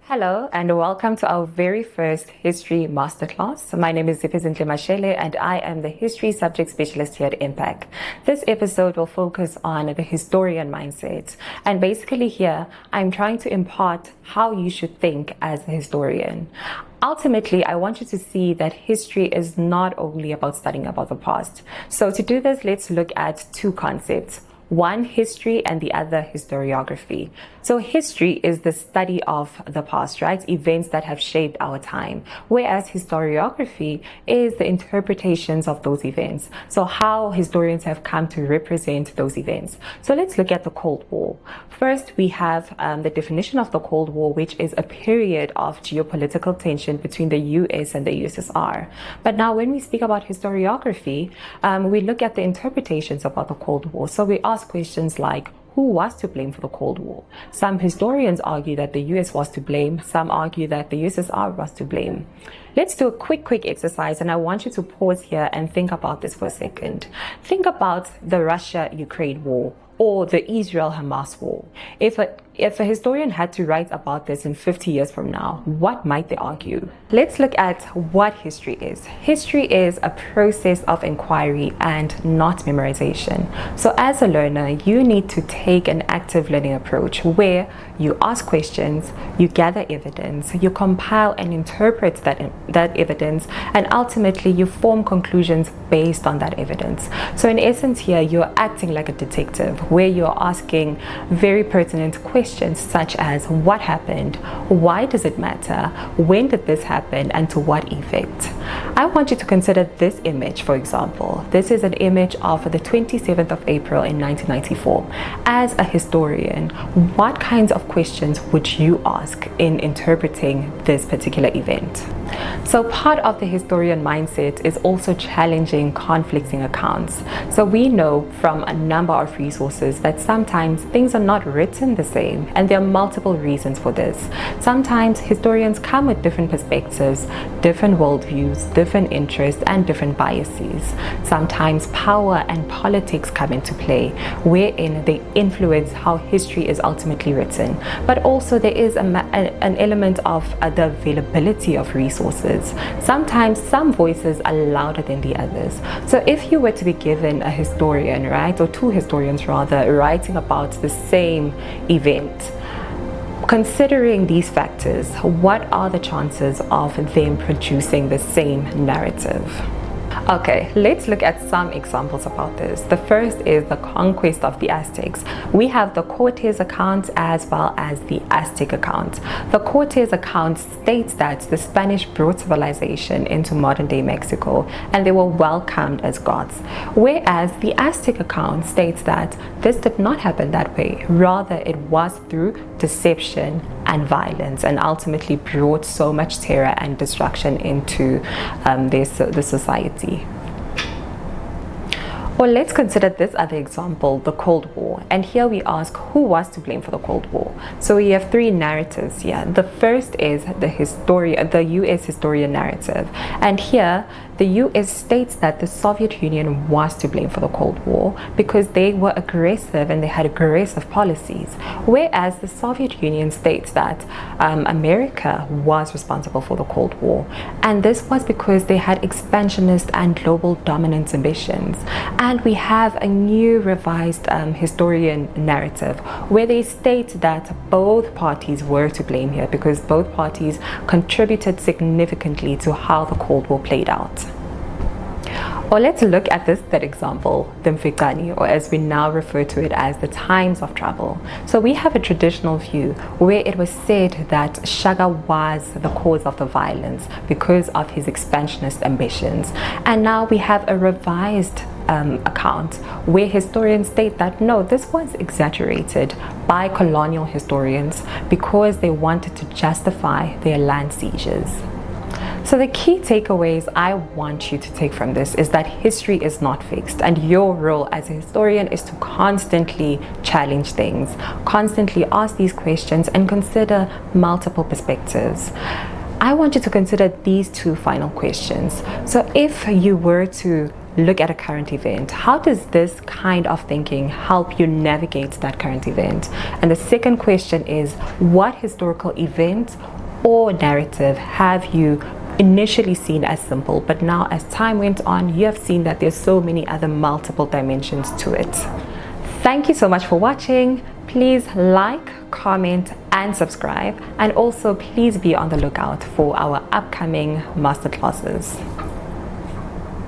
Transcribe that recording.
Hello and welcome to our very first History Masterclass. My name is Zipizinhle Mashele and I am the History Subject Specialist here at Impaq. This episode will focus on the historian mindset, and basically here I'm trying to impart how you should think as a historian. Ultimately, I want you to see that history is not only about studying about the past. So to do this, let's look at two concepts. One, history, and the other, historiography. So history is the study of the past, right? Events that have shaped our time. Whereas historiography is the interpretations of those events. So how historians have come to represent those events. So let's look at the Cold War. First, we have the definition of the Cold War, which is a period of geopolitical tension between the US and the USSR. But now when we speak about historiography, we look at the interpretations about the Cold War. So we ask questions like, who was to blame for the Cold War? Some historians argue that the US was to blame. Some argue that the USSR was to blame. Let's do a quick exercise, and I want you to pause here and think about this for a second. Think about the Russia-Ukraine war or the Israel-Hamas war. If a historian had to write about this in 50 years from now, what might they argue? Let's look at what history is. History is a process of inquiry and not memorization. So as a learner, you need to take an active learning approach where you ask questions, you gather evidence, you compile and interpret that evidence, and ultimately you form conclusions based on that evidence. So in essence here, you're acting like a detective where you're asking very pertinent questions such as what happened, why does it matter, when did this happen, and to what effect. I want you to consider this image, for example. This is an image of the 27th of April in 1994. As a historian, what kinds of questions would you ask in interpreting this particular event? So part of the historian mindset is also challenging conflicting accounts. So we know from a number of resources that sometimes things are not written the same, and there are multiple reasons for this. Sometimes historians come with different perspectives, different worldviews, different interests, and different biases. Sometimes power and politics come into play, wherein they influence how history is ultimately written. But also there is an element of the availability of resources. Sometimes some voices are louder than the others. So if you were to be given a historian, right, or two historians rather, writing about the same event, considering these factors, what are the chances of them producing the same narrative? Okay, let's look at some examples about this. The first is the conquest of the Aztecs. We have the Cortes account as well as the Aztec account. The Cortes account states that the Spanish brought civilization into modern-day Mexico and they were welcomed as gods. Whereas the Aztec account states that this did not happen that way. Rather, it was through deception and violence, and ultimately brought so much terror and destruction into the society. Or let's consider this other example, the Cold War. And here we ask, who was to blame for the Cold War? So we have three narratives here. The first is the US historian narrative. And here, the US states that the Soviet Union was to blame for the Cold War because they were aggressive and they had aggressive policies. Whereas the Soviet Union states that America was responsible for the Cold War. And this was because they had expansionist and global dominance ambitions. And we have a new revised historian narrative where they state that both parties were to blame here because both parties contributed significantly to how the Cold War played out. Or let's look at this third example, the Mfecane, or as we now refer to it as the times of trouble. So we have a traditional view where it was said that Shaka was the cause of the violence because of his expansionist ambitions. And now we have a revised account where historians state that no, this was exaggerated by colonial historians because they wanted to justify their land seizures. So the key takeaways I want you to take from this is that history is not fixed, and your role as a historian is to constantly challenge things, constantly ask these questions and consider multiple perspectives. I want you to consider these two final questions. So if you were to look at a current event, how does this kind of thinking help you navigate that current event? And the second question is, what historical event or narrative have you initially seen as simple, but now as time went on, you have seen that there's so many other multiple dimensions to it? Thank you so much for watching. Please like, comment, and subscribe. And also please be on the lookout for our upcoming masterclasses.